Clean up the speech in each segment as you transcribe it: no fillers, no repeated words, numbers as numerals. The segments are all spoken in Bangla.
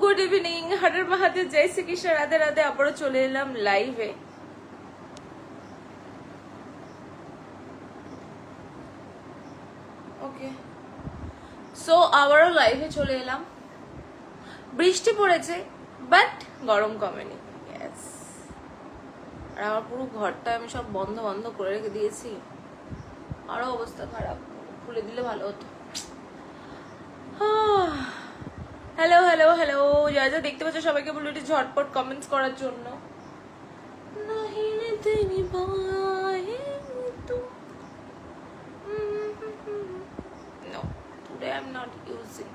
গুড ইভিনিং, হরের মহাদেব, জয় শ্রীকৃষ্ণ, রাধে রাধে। আবারও চলে এলাম লাইভে। ওকে, সো আবারও লাইভে চলে এলাম। বৃষ্টি পড়েছে বাট গরম কমেনি। ইয়েস, আর আমার পুরো ঘরটা আমি সব বন্ধ বন্ধ করে রেখে দিয়েছি, আরো অবস্থা খারাপ, খুলে দিলে ভালো হতো। হ্যালো হ্যালো হ্যালো, যা যা দেখতে পাচ্ছ সবাইকে বললো একটু ঝটপট কমেন্টস করার জন্য। No, today I'm not using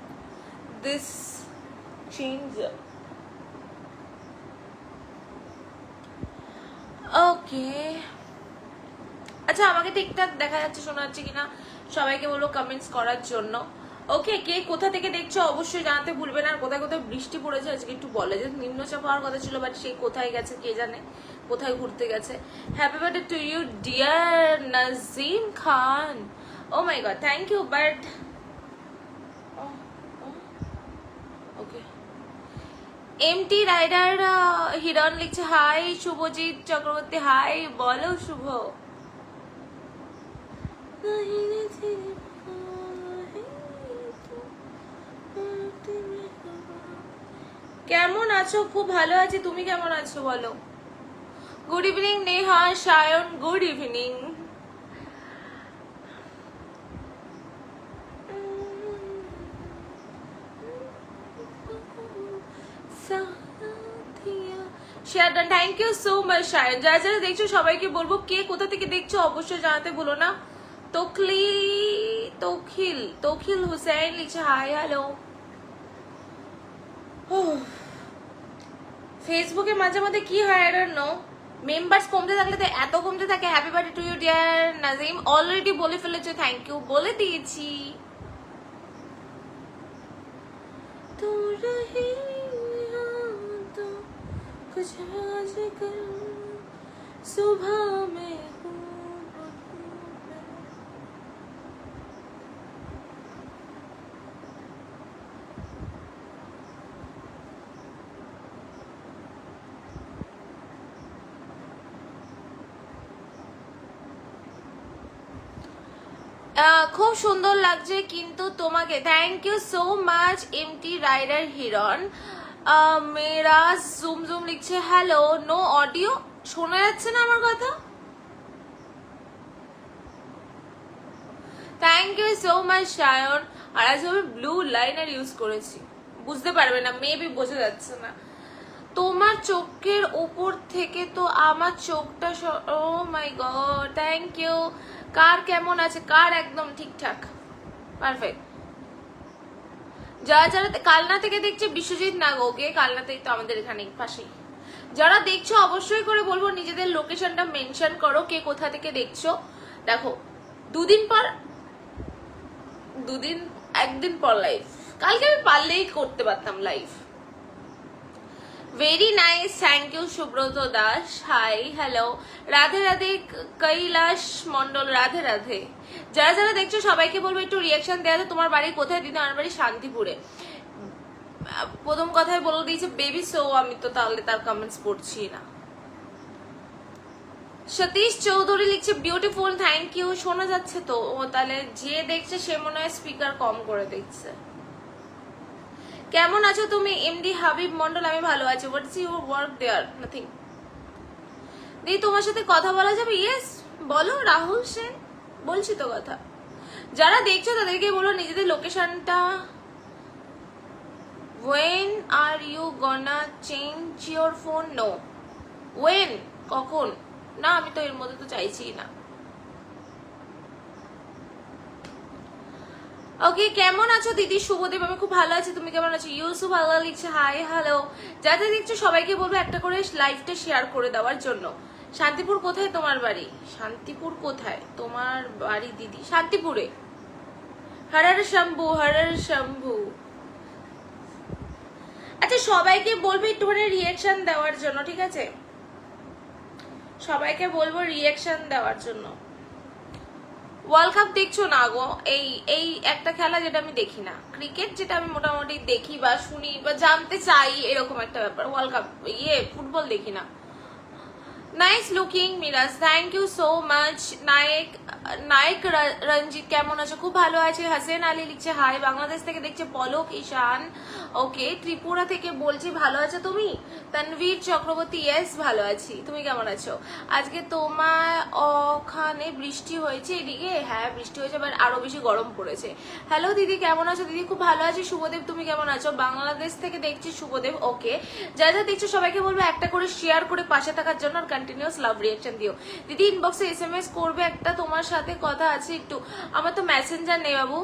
this changer. Okay. আচ্ছা, আমাকে ঠিকঠাক দেখা যাচ্ছে, শোনা যাচ্ছে কিনা সবাইকে বলবো কমেন্টস করার জন্য। ওকে, কে কোথা থেকে দেখছো অবশ্যই জানাতে ভুলবে না। আর কোথায় কোথায় বৃষ্টি পড়েছে আজকে একটু বলে, যে নিম্নচাপ হওয়ার কথা ছিল বাট সে কোথায় গেছে কে জানে, কোথায় ঘুরতে গেছে। Happy birthday to you dear Nazim Khan. Oh my god, thank you. But okay, MT rider Hiran লিখছে হাই। শুভজিৎ চক্রবর্তী হাই, বলো শুভ। কেমন আছো? খুব ভালো আছি, তুমি কেমন আছো বলো। Good evening Neha Sayan, good evening. Share done, thank you so much Sayan. যারা যারা দেখছো সবাইকে বলবো কে কোথা থেকে দেখছো অবশ্যই জানাতে ভুলো না। তৌখিল হুসেন লিখছে হাই হ্যালো। ফেসবুকে মাঝে মাঝে কি হয় আই ডোন্ট নো, মেম্বার্স কমতে থাকলে তো এত কমতে থাকে। Happy birthday to you dear Nazim, already বলে ফেলেছো, থ্যাংক ইউ, বলে দিয়েছি। তো রহে তো কুছ আজ কর সুবহ মে খুব সুন্দর লাগছে কিন্তু তোমাকে। Thank you so much MT rider Hiran. মেরা জুম জুম লিখছে হ্যালো, নো অডিও, শোনা যাচ্ছে না আমার কথা। Thank you so much Sayan. আর আজ আমি ব্লু লাইনার ইউজ করেছি, বুঝতে পারবে না, মেবি বোঝা যাচ্ছে না। তোমার চোখের উপর থেকে তো আমার চোখটা, ও মাই গড, থ্যাংক ইউ। কার কেমন আছে? কার একদম ঠিকঠাক, পারফেক্ট। যারা যারা কালনা থেকে দেখছে, বিশ্বজিৎ নাগোকে, কালনাতেই তো আমাদের এখানে পাশেই। যারা দেখছো অবশ্যই করে বলবো নিজেদের লোকেশনটা মেনশন করো, কে কোথা থেকে দেখছো। দেখো, একদিন পর লাইভ, কালকে আমি পারলেই করতে পারতাম live. Very nice, thank you Subrata Das, hi hello. Radhe Radhe Kailash Mondal, Radhe Radhe. যারা যারা দেখছো সবাইকে বলবো একটু রিয়াকশন দেওয়া যায়। তোমার বাড়ি কোথায়? দিদি আমার বাড়ি শান্তিপুরে। প্রথম কথায় বলে দিয়েছে বেবি, সো আমি তো তাহলে তার কমেন্টস পড়ছি না। সতীশ চৌধুরী লিখছে বিউটিফুল, থ্যাংক ইউ। শোনা যাচ্ছে তো? ও তাহলে যে দেখছে সে মনে হয় স্পিকার কম করে দেখছে। কেমন আছো তুমি? এমডি হাবিব মন্ডল, আমি ভালো আছি। What is your work there? Nothing. দিদি তোমার সাথে কথা বলা যাবে? ইয়েস বলো। রাহুল সেন, বলছি তো কথা। যারা দেখছো তাদেরকে বলো নিজেদের লোকেশনটা। when are you gonna change your phone? no when, কখন না, আমি তো এর মধ্যে তো চাইছি না। ওকে, কেমন আছো দিদি? শুভদেব, আমি খুব ভালো আছি, তুমি কেমন আছো? ইউসুফ আল্লাহ লিখছে হাই হ্যালো। যাদের দেখছো সবাইকে বলবো একটা করে লাইভটা শেয়ার করে দেওয়ার জন্য। শান্তিপুর কোথায় তোমার বাড়ি? শান্তিপুর কোথায় তোমার বাড়ি দিদি? শান্তিপুরে। Horror Shambhu, horror Shambhu. আচ্ছা, সবাইকে বলবো একটুখানি রিয়াকশন দেওয়ার জন্য, ঠিক আছে? সবাইকে বলবো রিয়াকশন দেওয়ার জন্য। ওয়ার্ল্ড কাপ দেখছো না গো? এই এই একটা খেলা যেটা আমি দেখি না, ক্রিকেট যেটা আমি মোটামুটি দেখি বা শুনি বা জানতে চাই, এরকম একটা ব্যাপার। ওয়ার্ল্ড কাপ ফুটবল দেখি না। Nice looking Miraj, thank you so much. নায়ক নায়ক রঞ্জিত কেমন আছো? খুব ভালো আছে। হাসেন আলী লিখছে হাই, বাংলাদেশ থেকে দেখছে পলক ঈশান। ওকে, ত্রিপুরা থেকে বলছি ভালো আছো তুমি? তানভীর চক্রবর্তী, ইয়েস ভালো আছি, তুমি কেমন আছো? আজকে তোমার ওখানে বৃষ্টি হয়েছে? এদিকে হ্যাঁ বৃষ্টি হয়েছে, বাট আরো বেশি গরম পড়েছে। হ্যালো দিদি, কেমন আছো? দিদি খুব ভালো আছি। শুভদেব, তুমি কেমন আছো? বাংলাদেশ থেকে দেখছি শুভদেব। ওকে, যা যা দেখছো সবাইকে বলবো একটা করে শেয়ার করে পাশে থাকার জন্য, আর কন্টিনিউয়াস লাভ রিঅ্যাকশন দিও। দিদি ইনবক্সে এসএমএস করবে, একটা তোমার সাথে কথা আছে একটু। আমার তো মেসেঞ্জার নেই বাবু।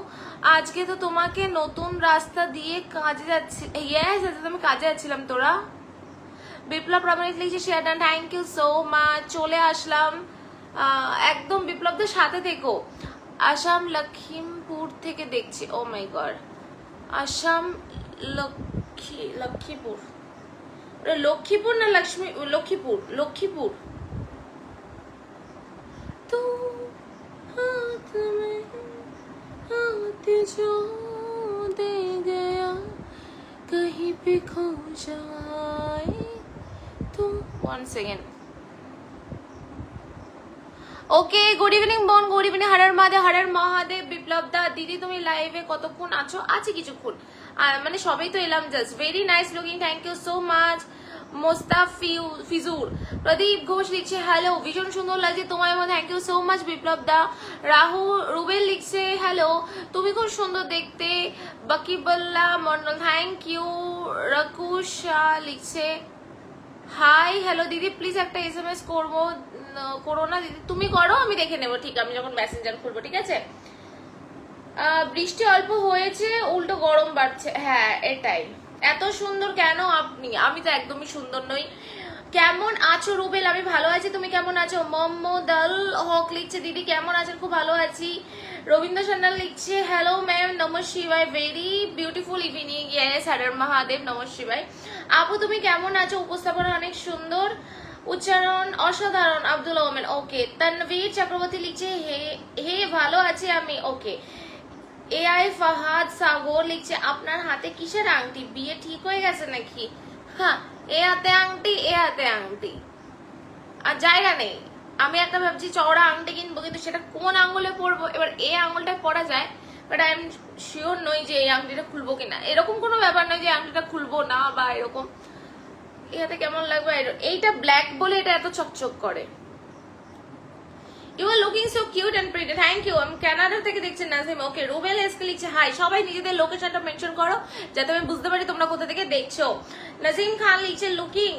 আজকে তো তোমাকে নতুন রাস্তা দিয়ে কাজে যাচ্ছি। ইয়েস, আজকে আমি কাজে যাচ্ছিলাম। তোরা? বিপ্লব প্রামাণিক লিখছে share done, thank you so much. চলে আসলাম একদম। বিপ্লবদের সাথে থেকো। আসাম লখিমপুর থেকে দেখছি। ও মাই গড, আসাম লক্ষ্মীপুর, লক্ষ্মীপুর না লক্ষ্মী? লক্ষ্মীপুর, লক্ষ্মীপুর। তো हाथ में हाथ जो दे गया कहीं पे खो जाए तो। one second. ওকে, গুড ইভিনিং বোন, গুড ইভিনিং। হরের মহাদেব, হরের মহাদেব। বিপ্লব দা, দিদি তুমি লাইভে কতক্ষণ আছো? আছে কিছুক্ষণ, মানে সবাই তো এলাম just. Very nice looking, thank you so much. Mostafizur, Pradip Ghosh লিখছে হ্যালো, ভীষণ সুন্দর লাগছে তোমার, thank you so much Biplab da. Rubel লিখছে হ্যালো, তুমি খুব সুন্দর দেখতে। Bakibullah Mondal, thank you. রাকুশ লিখছে হাই, হ্যালো দিদি, প্লিজ একটা এসএমএস করো না দিদি। তুমি করো, আমি দেখে নেবো, ঠিক আমি যখন মেসেঞ্জার খুলবো, ঠিক আছে? বৃষ্টি অল্প হয়েছে, উল্টো গরম বাড়ছে। হ্যাঁ এটাই। এত সুন্দর কেন আপনি? আমি তো একদমই সুন্দর নই। কেমন আছো রুবেল? আমি ভালো আছি, তুমি কেমন আছো? মোহাম্মদ আল হক লিখছে দিদি কেমন আছেন? খুব ভালো আছি। রবীন্দ্র সান্যাল লিখছে হ্যালো ম্যাম, নমঃ শিবায়, ভেরি বিউটিফুল ইভিনিং। ইয়েস, হরের মহাদেব, নমঃ শিবায়। আপু তুমি কেমন আছো? উপস্থাপনা অনেক সুন্দর, উচ্চারণ অসাধারণ। আব্দুল ওমেন, ওকে। তানভীর চক্রবর্তী লিখছে হে হে ভালো আছি আমি। ওকে। এআই ফাহাদ সাগর লিখছে আপনার হাতে কিসের আংটি? বিয়ে ঠিক হয়ে গেছে নাকি? হ্যাঁ, এ হাতে আংটি, এ হাতে আংটি, আর জায়গা নেই। আমি একটা ভাবছি চওড়া আংটি কিনবো, কিন্তু সেটা কোন আঙ্গুলে পরবো? এবার এই আঙ্গুলটা পরা যায়, বাট আই এম শিওর নই যে এই আংটিটা খুলবো কিনা। এরকম কোনো ব্যাপার নয় যে আংটিটা খুলবো না বা এরকম। এটাতে কেমন লাগবে? এইটা ব্ল্যাক বলে এটা এত চকচক করে। You are looking so cute and pretty. Thank you. আমি কানাডা থেকে দেখছি নাজিম। ওকে, রুবেল এসকে লিখছে হাই। সবাই নিজেদের লোকেশনটা মেনশন করো যাতে আমি বুঝতে পারি তোমরা কোথা থেকে দেখছো। নাজিম খান লিখছে লুকিং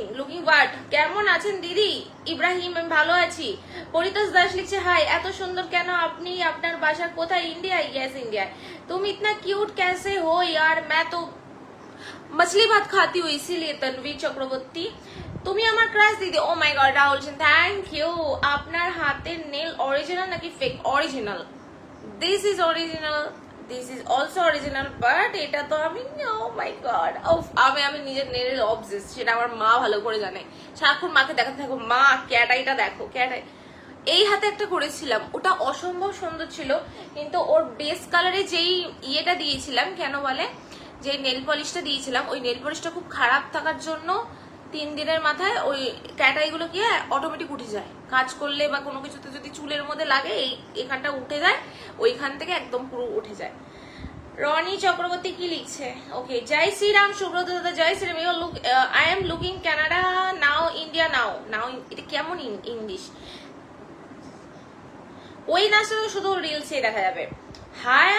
ওয়াট। কেমন আছেন দিদি? ইব্রাহিম, আমি ভালো আছি। পরিতোষ দাস লিখছে হাই, এত সুন্দর কেন আপনি? আপনার বাসা কোথায়? ইন্ডিয়া? Yes India. तुम इतना क्यूट कैसे हो यार? मैं तो मछली भात खाती हूँ इसीलिए। तनवीर चक्रवर्ती, তুমি আমার ক্রাশ দিদি। Oh my god, Rahul Sen, thank you. আপনার হাতের নেল অরিজিনাল নাকি fake? Original. This is original, this is also original, but এটা তো আমি, ও মাই গড, আমি নিজের নেল অবসেস, সেটা আমার মা ভালো করে জানে। সারাক্ষণ মাকে দেখাতে থাকো, মা ক্যাটাইটা দেখো, ক্যাটাই। এই হাতে একটা করেছিলাম, ওটা অসম্ভব সুন্দর ছিল, কিন্তু ওর বেস কালারে যেই ইয়েটা দিয়েছিলাম, কেন বলে, যে নেল পলিশটা দিয়েছিলাম, ওই নেল পলিশটা খুব খারাপ থাকার জন্য 3 দিনের মাথায় ওই ক্যাটাইগুলো কি অটোমেটিক উঠে যায়। কাজ করলে বা কোনো কিছুতে যদি চুলের মধ্যে লাগে, এখানটা উঠে যায়, ওইখান থেকে একদম পুরো উঠে যায়। রনি চক্রবর্তী কি লিখছে? ওকে, জয় শ্রীরাম। সুব্রত দাদা, জয় Shriram. You look, I am looking Canada now, India now. এটা কেমন ইংলিশ? ওই নাচটা তো শুধু রিলসে দেখা যাবে। হাই,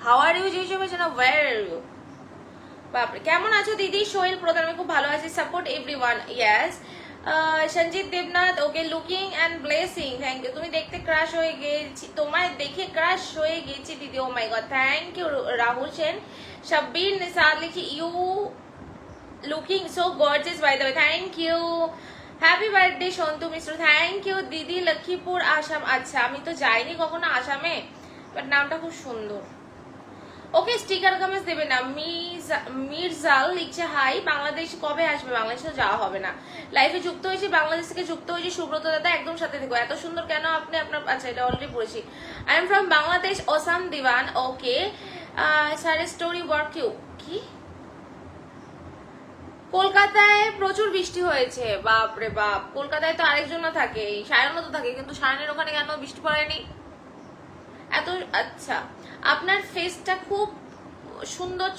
হাউ আর ইউ যে হিসেবে না, ওয়্যার আর ইউ? বাপরে, কেমন আছো দিদি? সোহেল প্রধান, আমি খুব ভালো আছি। Support everyone, yes. Sanjit Debnath, okay, looking and blessing, thank you. তুমি দেখতে ক্রাশ হয়ে গেছি, তোমায় দেখে ক্রাশ হয়ে গেছি দিদি। Oh my god, thank you. Rahul Sen. Shabbir Nisad লিখি you looking so gorgeous by the way, thank you. Happy birthday Santu Mishra, thank you দিদি। লক্ষ্মীপুর, আসাম। আচ্ছা, আমি তো যাইনি কখনো আসামে, বাট নামটা খুব সুন্দর। ওকে স্টিকার কমেন্টস দেবে না। মির্জাল লিখছে হাই, বাংলাদেশ কবে আসবে? বাংলাদেশে যাওয়া হবে না। লাইফে যুক্ত হয়েছি, বাংলাদেশ থেকে যুক্ত হয়েছি। সুব্রত দাদা একদম সাথে থেকো। এত সুন্দর কেন আপনি আপনার, আচ্ছা এটা অলরেডি পড়েছি। I am from Bangladesh, awesome Diwan. Okay sir story work you কি? কলকাতায় প্রচুর বৃষ্টি হয়েছে, বাপ রে বাপ। কলকাতায় তো আরেকজন থাকে, সায়নও তো থাকে, কিন্তু সায়নের ওখানে কেন বৃষ্টি পড়েনি এত? আচ্ছা আপনার ফেসটা খুব সুন্দর,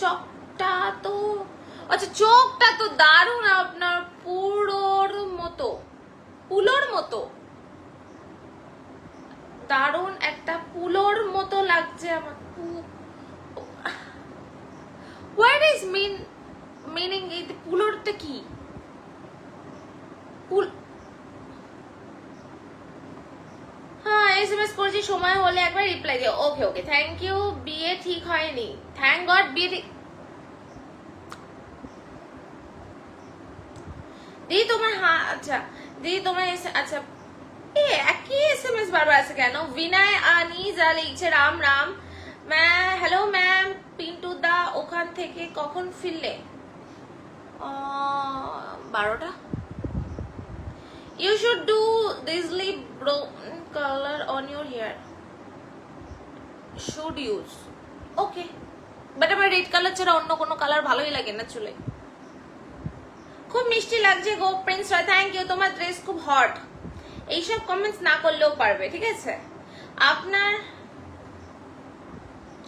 চকটা তো, আচ্ছা চোখটা তো দারুণ আপনার, পুলোর মতো দারুণ একটা পুলোর মতো লাগছে আমার। What is meaning? এই পুলোরটা কি? হ্যাঁ এসএমএস করেছি, সময় হলে একবার রিপ্লাই দিও। ওকে ওকে থ্যাংক ইউ। বিয়ে ঠিক হয়নি, থ্যাংক গড বিয়ে ঠিক। দিদি তোমার, হ্যাঁ আচ্ছা দিদি তোমার, আচ্ছা একই এসএমএস বারবার আছে কেন? বিনয় আনিজা লিখছে রাম রাম হ্যালো ম্যাম, পিন্টু দা ওখান থেকে কখন ফিরলে? 12টা। You should do this lip brown color on your hair. Should use. Okay. But আমার রেড কালার ছাড়া অন্য কোনো কালার ভালোই লাগে না চুলে। খুব মিষ্টি লাগছে গো প্রিন্স রয়, থ্যাংক ইউ। তোমার ড্রেস খুব হট। এইসব কমেন্টস না করলেও পারবে, ঠিক আছে? আপনার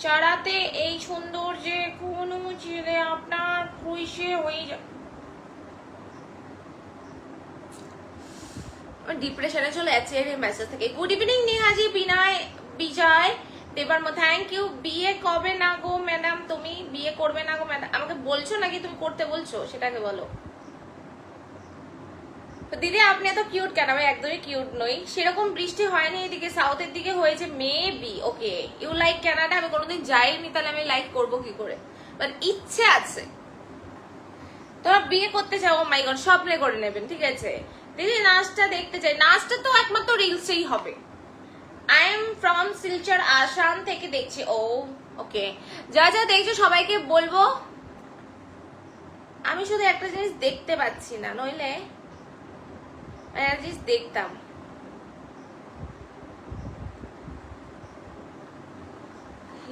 চড়াতে এই সুন্দর যে কোনো ছেলে আপনার খুশি হয়ে যায়। ডিপ্রেশনে চলে যাচ্ছে এই মেসেজ থেকে। গুড ইভিনিং নিহাজি বিজয় দেবার থ্যাংক ইউ। বিয়ে কবে না গো ম্যাডাম? তুমি বিয়ে করবে না গো ম্যাডাম? আমাকে বলছো নাকি তুমি করতে বলছো সেটাকে বলো। দিদি আপনি এত কিউট কেন? আমি একদমই কিউট নই। সেরকম বৃষ্টি হয়নি এদিকে, সাউথের দিকে হয়েছে maybe. Okay you like Canada? আমি কোনোদিন যাইনি, তাহলে আমি লাইক করবো কি করে? বাট ইচ্ছে আছে। তোমরা বিয়ে করতে চাও, ও মাই গড, স্বপ্নে করে নেবেন, ঠিক আছে? দিদি নাচটা দেখতে চাই। নাচটা তো একমাত্র রিলসেই হবে। I am from Silchar, Assam থেকে দেখছি। ও ওকে, যা যা দেখছো সবাইকে বলবো। আমি শুধু একটা জিনিস দেখতে পাচ্ছি না, নইলে জিনিস দেখতাম।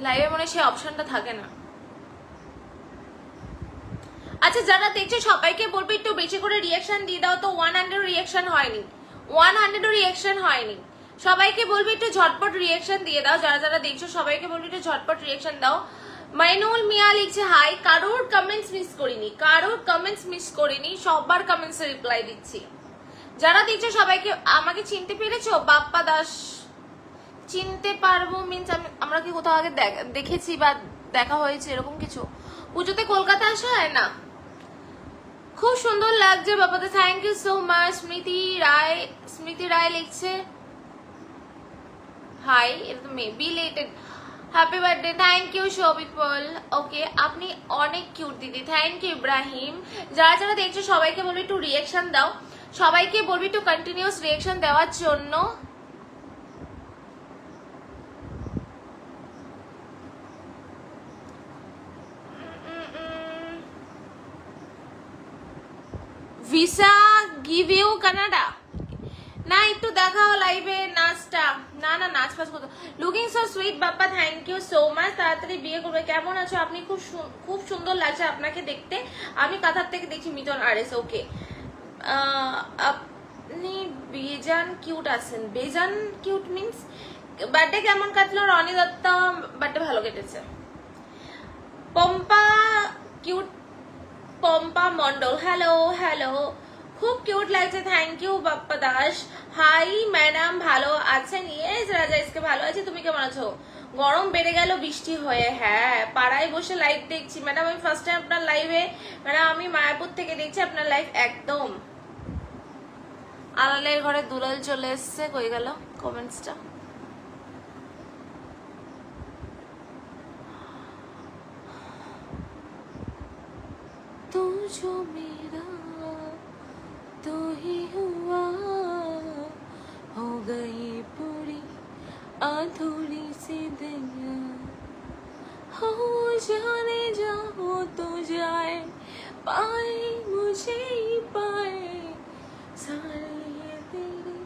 লাইভে মনে হয় সেই অপশনটা থাকে না। আচ্ছা যারা দেখছো সবাইকে বলবো একটু বেশি করে রিয়াকশন দিয়ে দাও তো। 100 রিয়াকশন হয়নি, 100 রিয়াকশন হয়নি। সবাইকে বলবো একটু ঝটপট রিয়াকশন দিয়ে দাও। যারা যারা দেখছো সবাইকে বলবো একটু ঝটপট রিয়াকশন দাও। মাইনুল মিয়া লিখছে হাই, কারোর কমেন্টস মিস করিনি, কারোর কমেন্টস মিস করিনি, সবার কমেন্টস রিপ্লাই দিচ্ছি। যারা দেখছো সবাইকে, আমাকে চিনতে পেরেছো? বাপ্পা দাস চিনতে পারবো মিনস আমরা কি কোথাও আগে দেখেছি বা দেখা হয়েছে এরকম কিছু? পুজোতে কলকাতা আসা হয় না? খুব সুন্দর লাগছে বাবাতে, thank you so much. Smriti Roy লিখছে হাই, এটা তো মেবি লেটেড। হ্যাপি বার্থডে, থ্যাংক ইউ শোপিপল। ওকে আপনি অনেক কিউট দিদি, থ্যাংক ইউ ইব্রাহিম। যারা যারা দেখছো সবাইকে বলবি একটু রিয়াকশন দাও, সবাইকে বলবি একটু কন্টিনিউয়াস রিয়াকশন দেওয়ার জন্য। Visa give you Canada? না একটু দেখাও লাইভে নাচটা। না না নাচ ফাচ করতে। Looking so sweet Bappa, thank you so much. তাড়াতাড়ি বিয়ে করবে। কেমন আছো আপনি? খুব সুন্দর লাগছে আপনাকে দেখতে। আমি কাতার থেকে দেখছি মিটন আরএস। ওকে আপনি বেজান কিউট আছেন। বেজান কিউট মিন্স বার্থডে কেমন কাটলো? রনি দত্ত বার্থডে ভালো কেটেছে। Pompa cute, Pompa Mondal hello hello, খুব কিউট লাগছে, thank you Bappa Das. Hi madam ভালো আছেন? ইয়েস রাজা ইসকে ভালো আছে। তুমি কেমন আছো? গরম বেড়ে গেল বৃষ্টি হয়ে। হ্যাঁ পাড়ায় বসে লাইভ দেখছি ম্যাডাম। আমি ফার্স্ট টাইম আপনার লাইভে, ম্যাডাম আমি মায়াপুর থেকে দেখছি আপনার লাইভ। একদম আলালের ঘরে দুলাল চলে এসছে। কই গেল কমেন্টসটা? तू जो मेरा तो ही हुआ, हो गई पूरी अधूरी सी दुनिया। हो जाने जा हो तो जाए, पाए मुझे ही पाए सारे ये तेरे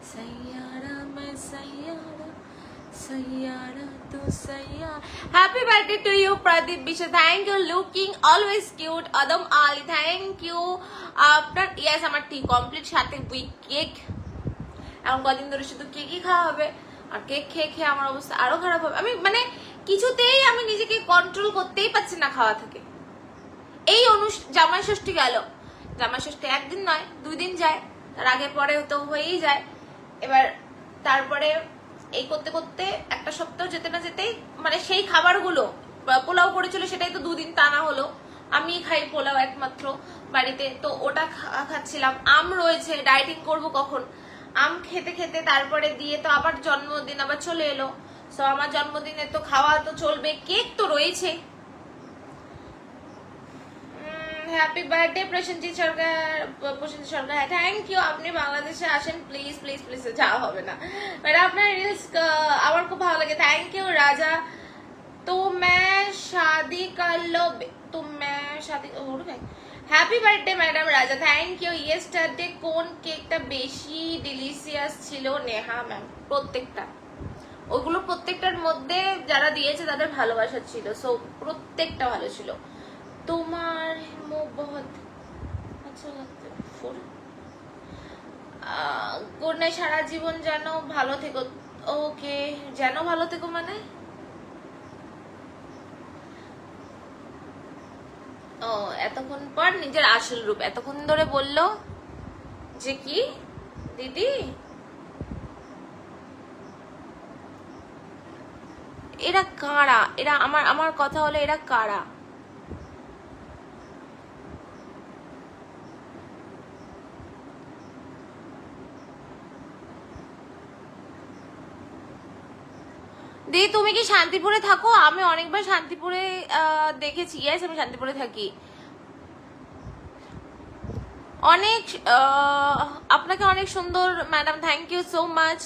सैयारा मैं सैयारा सैयारा तो सैयारा। Happy birthday to you Pradeep Bisha, thank you, looking always cute. Adam Ali thank you. আপনার ইয়াস আমার টি কমপ্লিট, সাথে উইক কেক। এখন কদিন ধরে শুধু কেকই খাওয়া হবে, আর কেক খেয়ে খেয়ে আমার অবস্থা আরো খারাপ হবে। আমি মানে কিছুতেই আমি নিজেকে কন্ট্রোল করতেই পারছি না খাওয়া থেকে। এই জামাই ষষ্ঠী গেল, জামাই ষষ্ঠী একদিন নয় 2 দিন যায়, তার আগে পরে তো হয়েই যায়। এবার তারপরে এই করতে করতে একটা সপ্তাহ যেতে না যেতেই মানে সেই খাবারগুলো, পোলাও করেছিল সেটাই তো 2 দিন টানা হলো। আমি খাই পোলাও একমাত্র বাড়িতে, তো ওটা খাচ্ছিলাম। আম রয়েছে, ডায়েটিং করব কখন, আম খেতে খেতে তারপরে দিয়ে তো আবার জন্মদিন আবার চলে এলো। সো আমার জন্মদিনে তো খাওয়া তো চলবে, কেক তো রয়েছে। Happy birthday Prosenjit Sarkar, Prosenjit Sarkar thank you. আপনি বাংলাদেশে আসেন প্লিজ প্লিজ প্লিজ। যাওয়া হবে না ম্যাডাম, আপনার রিলস আমার খুব ভালো লাগে, থ্যাংক ইউ। রাজা তো मैं शादी कर लो, तो मैं शादी হ্যাপি বার্থডে ম্যাডাম রাজা, থ্যাংক ইউ। ইয়েস্টারডে কোন কেকটা বেশি ডিলিশিয়াস ছিল? নেহা ম্যাম, প্রত্যেকটা, ওগুলো প্রত্যেকটার মধ্যে যারা দিয়েছে তাদের ভালোবাসা ছিল, সো প্রত্যেকটা ভালো ছিল। তোমার মুখ বহুত আচ্ছা লাগছে। গুড নাইট, সারা জীবন যেন ভালো থেকো। ওকে, যেন ভালো থেকো মানে ও এতক্ষণ পর নিজের আসল রূপ এতক্ষণ ধরে বললো যে কি দিদি, এরা কারা? এরা আমার কথা হলো এরা কারা? দিদি তুমি কি শান্তিপুরে থাকো? আমি অনেকবার শান্তিপুরে দেখেছি। ইয়েস, আমি শান্তিপুরে থাকি। অনেক আপনাকে অনেক সুন্দর madam, thank you so much.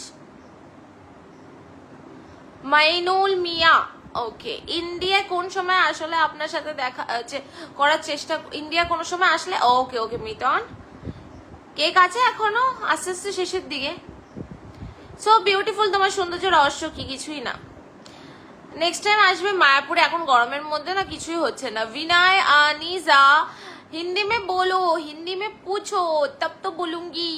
Mainul Mia, okay. India কোন সময় আসলে আপনার সাথে দেখা করার চেষ্টা, ইন্ডিয়া কোন সময় আসলে? ওকে ওকে মিটন, কেক আছে এখনো, আস্তে আস্তে শেষের দিকে। সো বিউটিফুল, তোমার সৌন্দর্য রহস্য কি? কিছুই না। নেক্সট টাইম আসবে মায়াপুরে, এখন গরমের মধ্যে না কিছুই হচ্ছে না। विनय अनीजा, हिंदी में बोलो, हिंदी में पूछो तब तो बोलूंगी।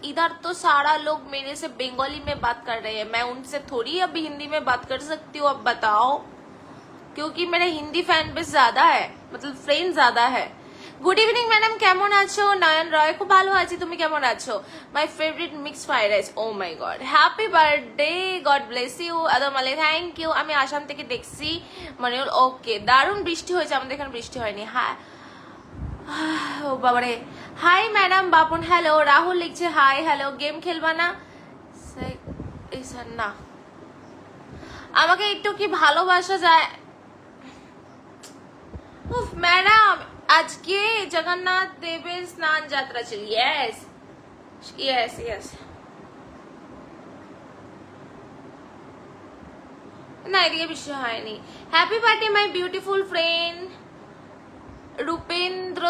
इधर तो सारा लोग मेरे से बंगाली में बात कर रहे हैं, मैं उनसे थोड़ी अभी हिंदी में बात कर सकती हूँ। अब बताओ, क्योंकि मेरे हिंदी फैन बेस ज्यादा है, मतलब फ्रेंड ज्यादा है। গুড ইভিনিং ম্যাডাম, কেমন আছো? নয়ন রয়, খুব ভালো আছি, তুমি কেমন আছো? My favourite mix fried rice, oh my God, happy birthday, God bless you. Adam Ali, thank you. আমি আসাম থেকে দেখছি মনিউল, ওকে। দারুণ বৃষ্টি হয়েছে, আমাদের এখানে বৃষ্টি হয়নি। হ্যাঁ, ও বাবারে। High madam Bapan, hello. Rahul লিখছে হাই হ্যালো। গেম খেলবা না? না, আমাকে একটু কি ভালোবাসা যায়? ম্যাডাম আজকে জগন্নাথ দেবের স্নান যাত্রা ছিল। Yes yes yes. না, এদিকে বৃষ্টি হয়নি। Happy birthday my beautiful friend Rupendra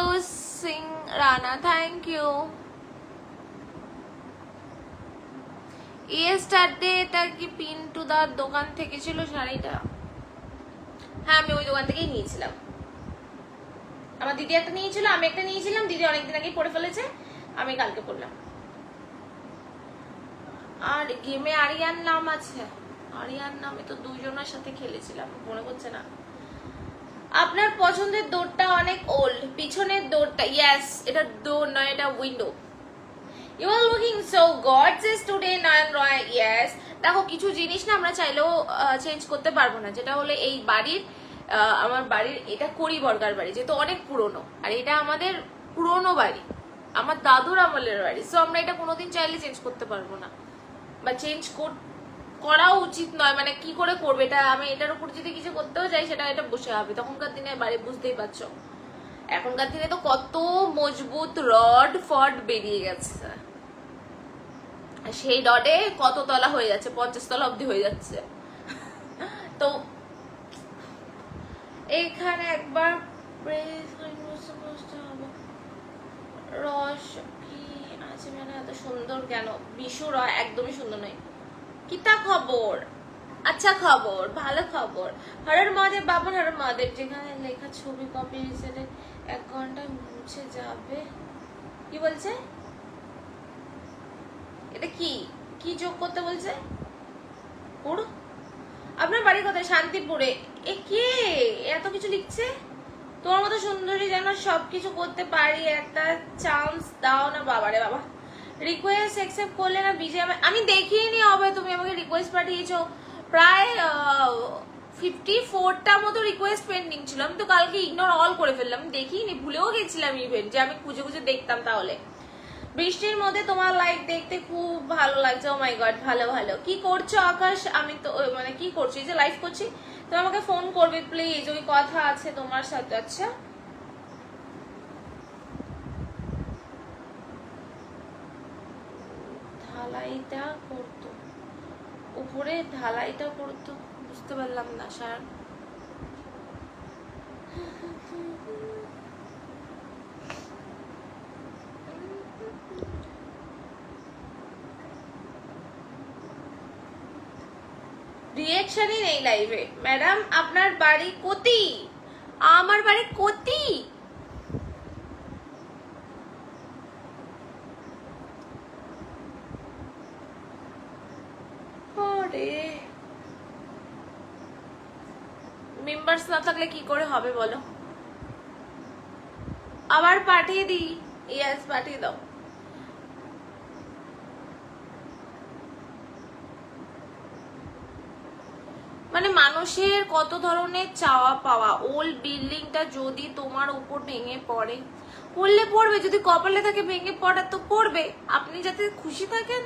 Singh Rana, thank you. Yesterday এটা কি পিন্টুদার দোকান থেকে ছিল শাড়িটা? হ্যাঁ, আমি ওই দোকান থেকেই নিয়েছিলাম। আমার দিদি একটা নিয়েছিল, আমি একটা নিয়েছিলাম। দিদি অনেকদিন আগে পরে ফেলেছে, আমি কালকে পরলাম। আর গেমে আরিয়ান নাম আছে, আরিয়ান নামে তো দুজনের সাথে খেলেছিলাম, মনে করছে না। আপনার পছন্দের ডোরটা অনেক ওল্ড, পিছনের ডোরটা। ইয়েস, এটা ডোর নয়, এটা window. You are looking so gorgeous today Nayan Roy. Yes, দেখো কিছু জিনিস না আমরা চাইলেও চেঞ্জ করতে পারবো না, যেটা হলো এই বাড়ির, আমার বাড়ির এটা কড়ি বর্গার বাড়ি, যেহেতু অনেক পুরনো, আর এটা আমাদের পুরনো বাড়ি, আমার দাদুর আমলের বাড়ি। সো আমরা এটা কোনোদিন চাইলে চেঞ্জ করতে পারবো না, বা চেঞ্জ করা উচিত নয়। মানে কি করে করবে এটা? আমি এটার উপর যদি কিছু করতেও চাই, সেটা এটা বসে হবে। তখনকার দিনে বাড়ি বুঝতেই পারছো, এখনকার দিনে তো কত মজবুত রড ফড বেরিয়ে গেছে। সেই ডটে কত তলা হয়ে যাচ্ছে, 50 তলা অবধি হয়ে যাচ্ছে। তো এইখানে একবার রস কি আছে মানে এত সুন্দর কেন? বিশু রয় একদমই সুন্দর নয়। কিতা খবর? আচ্ছা খবর, ভালো খবর। হরর মহাদেব, বাবন হরর মহাদেব, যেখানে লেখা ছবি কপি রিসেটে 1 ঘন্টায় মুছে যাবে। কি বলছে এটা? কি কি যোগ করতে বলছে? পুরো আপনার বাড়ি কোথায়? শান্তিপুরে। এ কে এত কিছু লিখছে? তোমার মতো সুন্দরী যেন সবকিছু করতে পারি, একটা চান্স দাও না। বাবারে বাবা, রিকোয়েস্ট অ্যাকসেপ্ট করলে না বিজে। আমি দেখিনি হবে, তুমি আমাকে রিকোয়েস্ট পাঠিয়েছো প্রায় 54টা মতো রিকোয়েস্ট পেন্ডিং ছিল। আমি তো কালকে ইগনোর অল করে ফেললাম, দেখিনি, ভুলেও গেছিলাম ইভেন্ট যে আমি খুঁজে খুঁজে দেখতাম। তাহলে বৃষ্টির মধ্যে তোমার লাইভ দেখতে খুব ভালো লাগছে। ও মাই গড, ভালো ভালো। কি করছো আকাশ? আমি তো মানে কি করছি, এই যে লাইভ করছি, তুমি আমাকে ফোন করবে প্লিজ, ওই কথা আছে তোমার সাথে। আচ্ছা ঢালাইটা করতো, উপরে ঢালাইটা করতো, বুঝতে পারলাম না স্যার। রিয়েকশনই নেই লাইভে। ম্যাডাম আপনার বাড়ি কোতি? আমার বাড়ি কোতি। মেম্বার্স না থাকলে কি করে হবে বলো? আবার পাঠিয়ে দিই। ইয়েস পাঠিয়ে দাও। মানে মানুষের কত ধরনের চাওয়া পাওয়া। ওল্ড বিল্ডিংটা যদি তোমার উপর ভেঙে পড়ে, পড়লে পড়বে, যদি কপালে থাকে ভেঙে পড়া তো পড়বে। আপনি যাতে খুশি থাকেন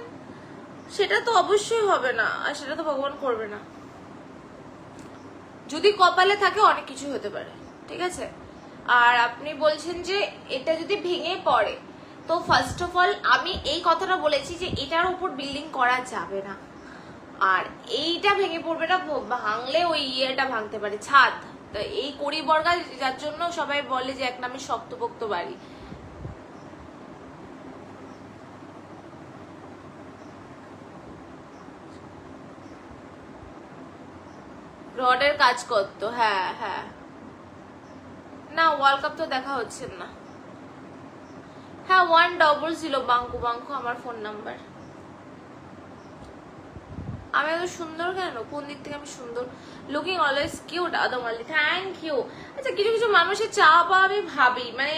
সেটা তো অবশ্যই হবে না, আর সেটা তো ভগবান করবে না। যদি কপালে থাকে অনেক কিছু হতে পারে, ঠিক আছে। আর আপনি বলছেন যে এটা যদি ভেঙে পড়ে, তো ফার্স্ট অফ অল আমি এই কথাটা বলেছি যে এটার উপর বিল্ডিং করা যাবে না। আর এইটা ভেঙে পড়বে না, ভাঙলে ওই ইয়েটা ভাঙতে পারে, ছাদ। তো এই কড়ি বর্গা, যার জন্য সবাই বলে যে এক নামে শক্তপোক্ত বাড়ি। রডের কাজ করতো, হ্যাঁ হ্যাঁ। না ওয়ার্ল্ড কাপ তো দেখা হচ্ছে না। হ্যাঁ 100 বাঙ্কু বাঙ্কু আমার ফোন নাম্বার। আমি এত সুন্দর কেন? কোন দিক থেকে আমি সুন্দর? Looking always cute Adam Ali, thank you. আচ্ছা কিছু কিছু মানুষের চাওয়া পাওয়া আমি ভাবি, মানে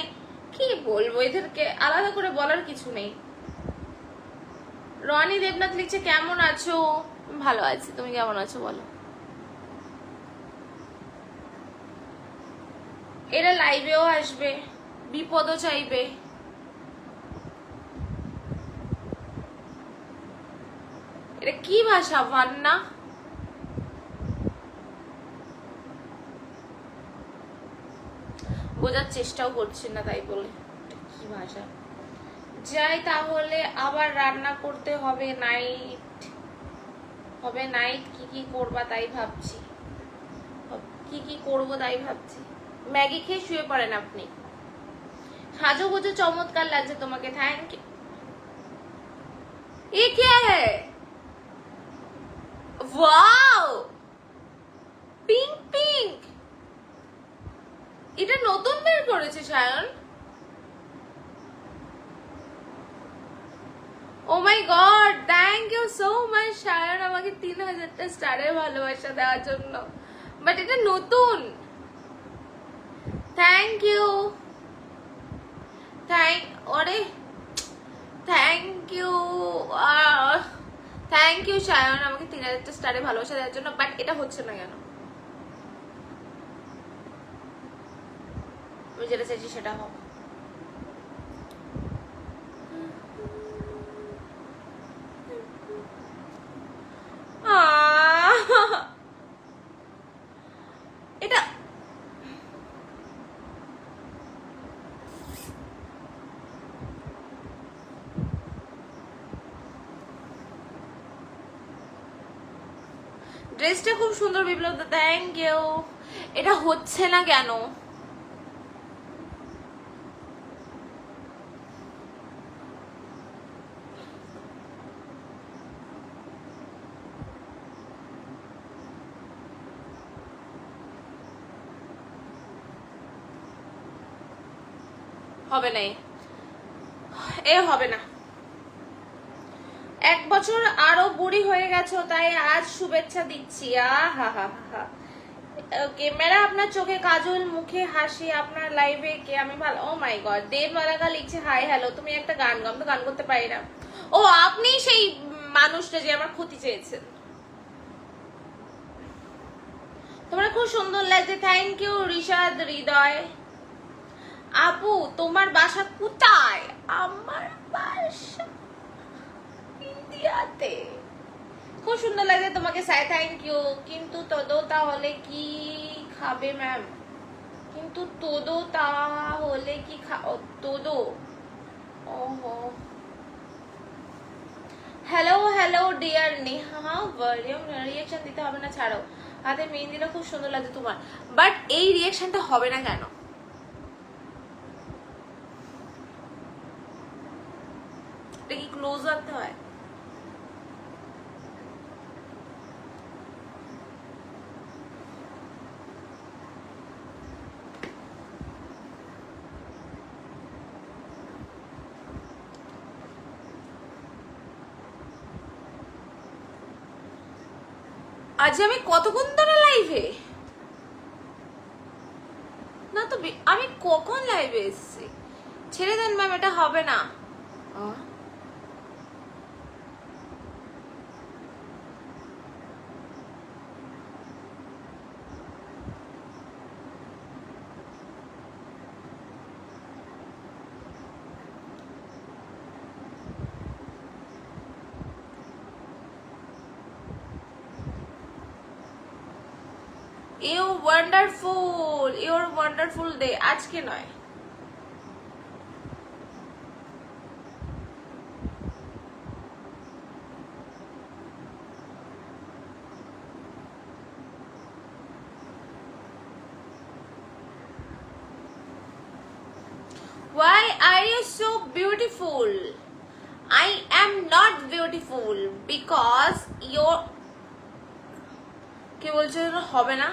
কি বলবো, এদেরকে আলাদা করে বলার কিছু নেই। রনি দেবনাথ লিখছে কেমন আছো? ভালো আছি, তুমি কেমন আছো বলো? এরা লাইভেও আসবে, বিপদও চাইবে। এটা কি ভাষা ভান্না? বোঝার চেষ্টাও করছি না তাই বলে কি ভাষা। যাই তাহলে, আবার রান্না করতে হবে, নাইট কি কি করবা তাই ভাবছি, কি কি করবো তাই ভাবছি। ম্যাগি খেয়ে শুয়ে পড়েন আপনি। সাজুগুজু চমৎকার লাগছে তোমাকে, থ্যাংক ইউ। ये क्या है? Wow, pink pink. এটা নতুন বের করেছে Sayan. Oh my god, thank you so much Sayan, আমাকে 3000টা স্টারের ভালোবাসা দেওয়ার জন্য। বাট এটা নতুন। Thank you, thank you Sayan, আমাকে 3000টা স্টারে ভালোবাসা দেওয়ার জন্য। বাট এটা হচ্ছে না কেন? আমি যেটা চাইছি সেটা হোক। এটা ড্রেসটা খুব সুন্দর বিপ্লব দা, থ্যাংক ইউ। এটা হচ্ছে না কেন? হবে না, এ হবে না। 1 বছর আরো বুড়ি হয়ে গেছো, তাই আজ শুভেচ্ছা দিচ্ছি। আহা হা হা। ক্যামেরা আপনার চোখে কাজল, মুখে হাসি, আপনার লাইভে কে আমি ভালো। ও মাই গড, দেবমালাকা লিখছে হাই হ্যালো, তুমি একটা গান গাও। তো গান করতে পারি না। ও আপনি সেই মানুষটা যে আমার ক্ষতি চেয়েছেন। তোমার খুব সুন্দর লাগছে, থ্যাংক ইউ ঋষাদ হৃদয়। আপু তোমার বাসা কোথায়? আমার বাসা ইন্ডিয়াতে। খুব সুন্দর লাগে তোমাকে, সাই থ্যাংক ইউ। কিন্তু তোদো তাহলে কি খাবে ম্যাম? কিন্তু তোদো তাহলে কি তোদো? ওহো, hello hello dear Neha, reaction দিতে হবে না, ছাড়ো। হাতে মেহেন্দিটা খুব সুন্দর লাগছে তোমার, বাট এই রিয়াকশনটা হবে না কেন? এটা কি ক্লোজ আনতে হয়? আজ আমি কতক্ষণ ধরে লাইভে? না তো আমি কখন লাইভে এসেছি? ছেড়ে দেন ম্যাম, এটা হবে না। You wonderful, your wonderful day. আজকে নয়, why are you so beautiful? I am not beautiful because your কে বলছিল না হবে না?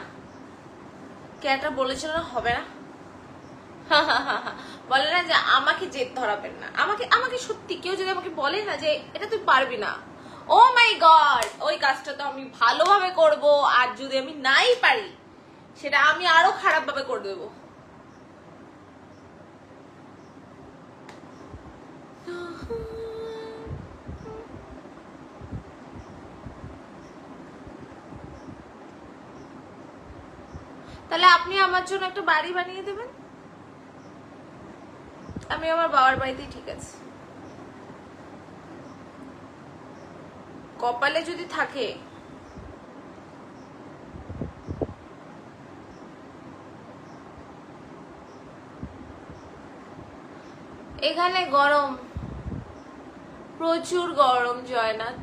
কে একটা বলেছিল না হবে না? বলে না যে আমাকে জেদ ধরাবেন না। আমাকে আমাকে সত্যি কেউ যদি আমাকে বলে না যে এটা তুই পারবি না, ও মাই গড, ওই কাজটা তো আমি ভালোভাবে করব। আর যদি আমি নাই পারি, সেটা আমি আরো খারাপ ভাবে করে দেবো। তাহলে আপনি আমার জন্য একটা বাড়ি বানিয়ে দেবেন, আমি আমার বাবার বাড়িতেই ঠিক আছে। কপালে যদি থাকে। এখানে গরম, প্রচুর গরম জয়নাথ।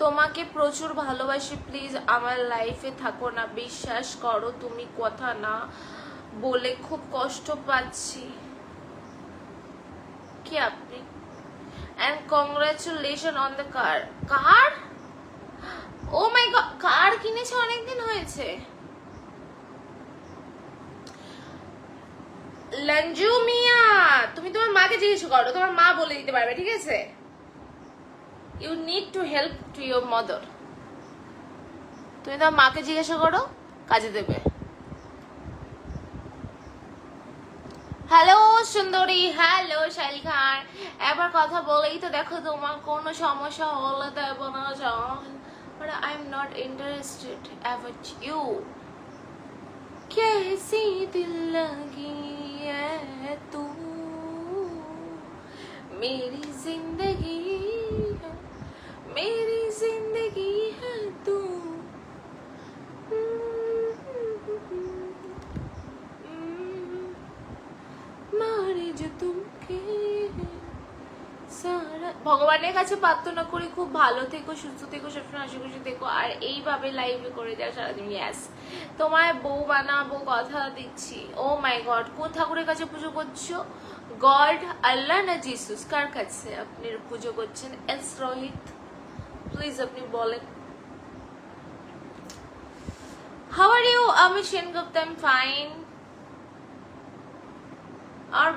তোমাকে প্রচুর ভালোবাসি, প্লিজ আমার লাইফে থাকো না, বিশ্বাস করো। তুমি কথা না বলে খুব কষ্ট পাচ্ছি। কি আপনি? and congratulations on the car. Car? Oh my god, car কিনেছে? অনেকদিন হয়েছে। লঞ্জু মিয়া, তুমি তোমার মাকে জিজ্ঞেস করো, তোমার মা বলে দিতে পারবে, ঠিক আছে? You need to help to your mother. তুমি তোমার মাকে জিজ্ঞাসা করো, কাজে দেবে। হ্যালো সুন্দরী, হ্যালো শাইল খান। এবার কথা বলেই তো দেখো, তোমার কোনো সমস্যা হলে দেব না জান, but I'm not interested about you. कैसी दिल लगी है तू, मेरी जिंदगी है, मेरी जिंदगी है तू। मारे जो तुमके ভগবানের কাছে প্রার্থনা করি খুব ভালো থেকো, সুস্থ থেকো, সবসময় হাসি খুশি থেকো, আর এইভাবে লাইভে করে যাও সারাদিন। ইয়াস, তোমায় বউ বানাবো, কথা দিচ্ছি। ও মাই গড, কোন ঠাকুরের কাছে পুজো করছো? গড, আল্লাহ না জিসুস, কার কাছে আপনি পুজো করছেন? এস রোহিত, প্লিজ আপনি বলেন। How are you? আমি সেনগুপ্ত, আই এম ফাইন। আমার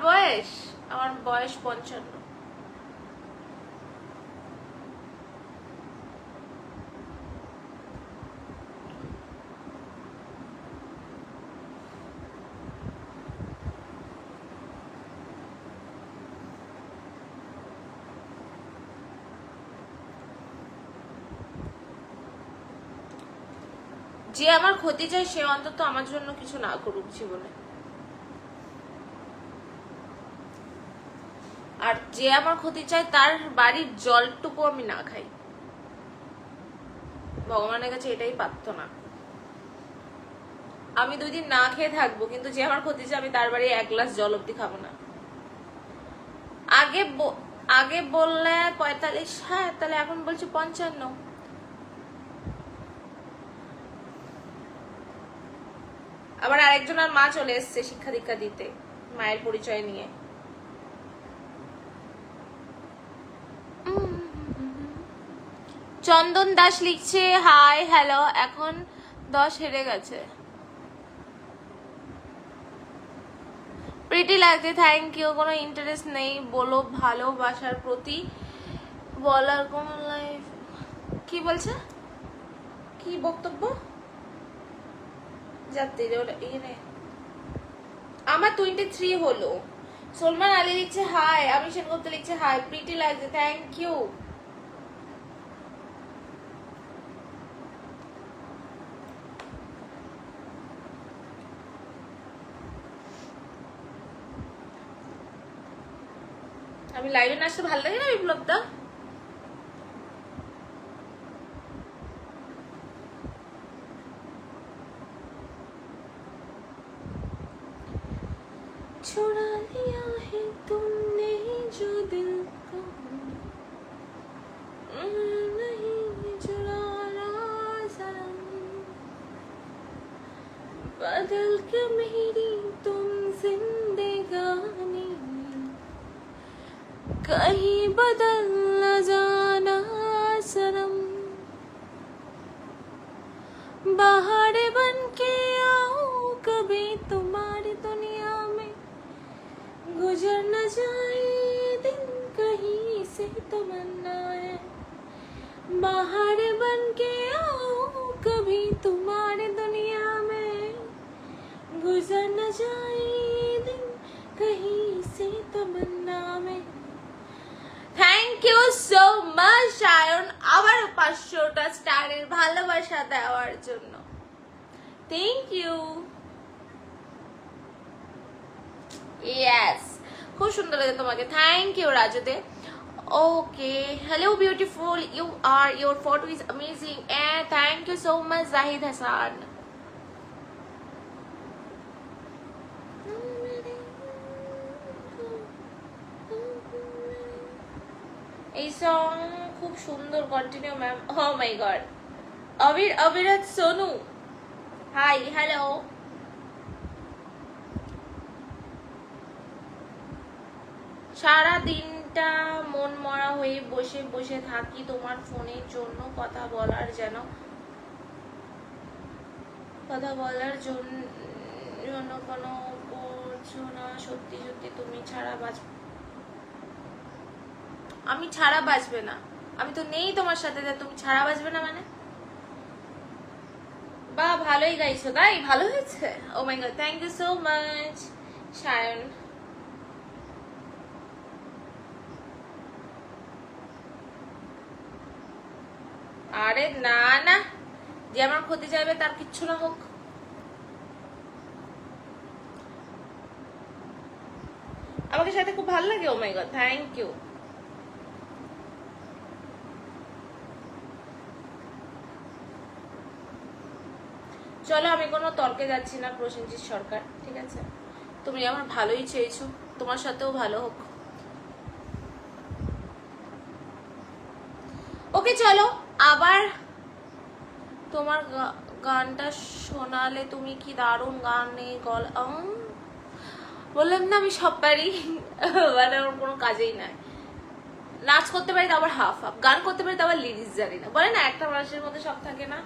বয়স 55। যে আমার ক্ষতি চায় সে অন্তত আমার জন্য কিছু না করুক জীবনে, আর যে আমার ক্ষতি চায় তার বাড়ির জলটুকু আমি না খাই। ভগবানের কাছে এটাই প্রার্থনা। আমি 2 দিন না খেয়ে থাকবো, কিন্তু যে আমার ক্ষতি চায় আমি তার বাড়ি 1 গ্লাস জল অব্দি খাবো না। আগে বললে 45, হ্যাঁ তাহলে এখন বলছি 55। আবার আরেকজন আর মা চলে এসছে শিক্ষা দীক্ষা দিতে, মায়ের পরিচয় নিয়ে। চন্দন দাস লিখছে হাই হ্যালো, এখন 10 হেরে গেছে। প্রিটি লাগছে, থ্যাংক ইউ। কোনো ইন্টারেস্ট নেই বলো ভালোবাসার প্রতি, বলার কোন লাইফ? কি বলছে, কি বক্তব্য? যাতে আমার 23 হলো। সলমান আলী লিখছে হাই, আমি সেনগুপ্ত লিখছে হাই, প্রিটি লাগছে, থ্যাংক ইউ। আমি লাইভে না আসতে ভালো লাগে না বিপ্লবদা? छुड़ा लिया है तुमने जो दिल को, नहीं चुराना सनम, बदल के मेरी तुम जिंदगानी, कहीं बदल न जाना सनम, बाहर बन के आओ कभी तुम्हारी दुनिया में, गुजर न जाए दिन कहीं से तमन्ना है, बाहर बन के आओ कभी तुम्हारी दुनिया में, गुजर न जाए दिन कहीं से तमन्ना में। Thank you so much Shayan, আবার 500টা স্টারের ভালোবাসা দেওয়ার জন্য। Thank you. ইয়েস, খুব সুন্দর লাগে তোমাকে, থ্যাংক ইউ রাজুদে। Okay, hello beautiful, you are, your photo is amazing, and thank you so much Zahid Hasan. এই সং খুব সুন্দর, continue ma'am. Oh my god, Abhiraj Sonu, hi hello. সারা দিনটা মন মরা হয়ে বসে বসে থাকি তোমার ফোনের জন্য, কথা বলার জন্য কোনো করছো না, সত্যি সত্যি তুমি ছাড়া আমি ছাড়া বাঁচবে না, আমি তো নেই তোমার সাথে, তুমি ছাড়া বাঁচবে না মানে? বা ভালোই গাইছো, তাই ভালো হয়েছে। Oh my god, thank you so much Shayan. আরে না না, যে আমার ক্ষতি চাইবে তার কিচ্ছু না হোক। আমাকে সাথে খুব ভালো লাগে। ও মাই গড, থ্যাংক ইউ। চলো, আমি কোনো তর্কে যাচ্ছি না প্রসেনজিৎ সরকার, ঠিক আছে? তুমি আমার ভালোই চেয়েছো, তোমার সাথেও ভালো হোক। ওকে চলো আবার তোমার গানটা শোনালে, তুমি কি দারুণ গানে গলা, বললাম না আমি সব পারি, মানে ওর কোনো কাজেই নাই। নাচ করতে পারি তো আবার হাফ হাফ, গান করতে পারি তো আবার লিরিক্স জানি না, বলে না একটা মানুষের মধ্যে সব থাকে না।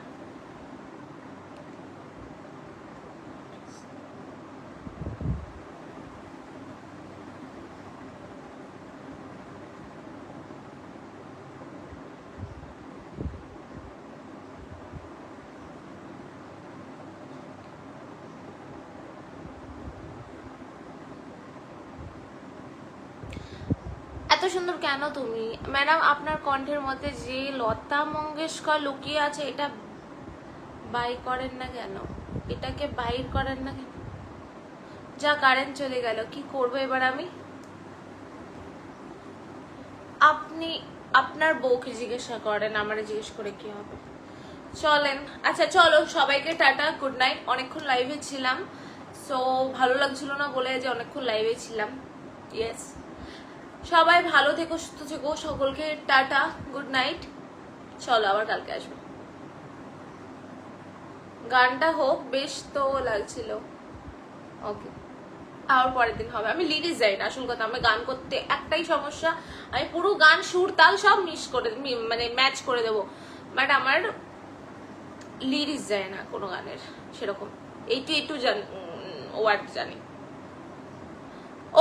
এত সুন্দর কেন তুমি ম্যাডাম? আপনার কণ্ঠের মধ্যে যে লতা মঙ্গেশকর লুকিয়ে আছে, এটা বাই করেন না কেন? এটাকে বাইর করেন না কেন? যা কারেন্ট চলে গেল, কি করবো এবার আমি? আপনি আপনার বউকে জিজ্ঞাসা করেন, আমারে জিজ্ঞেস করে কি হবে? চলেন, আচ্ছা চলো সবাইকে টাটা, গুড নাইট। অনেকক্ষণ লাইভে ছিলাম, সো ভালো লাগছিল না বলে যে অনেকক্ষণ লাইভে ছিলাম। ইয়েস, সবাই ভালো থেকো, সুস্থ থেকো, সকলকে টাটা, গুড নাইট। চলো আবার কালকে আসবো। গানটা হোক, বেশ তো লাগছিল। ওকে, আবার পরের দিন হবে। আমি লিরিক্স যাই না, আসল কথা। আমি গান করতে একটাই সমস্যা, আমি পুরো গান সুর তাল সব মিস করে, মানে ম্যাচ করে দেবো, বাট আমার লিরিক্স যায় না কোনো গানের সেরকম। একটু একটু ওয়ার্ড জানি।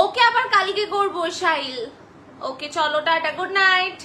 ওকে আবার কালকে করবো সাইল। ওকে চলো টাটা, গুড নাইট।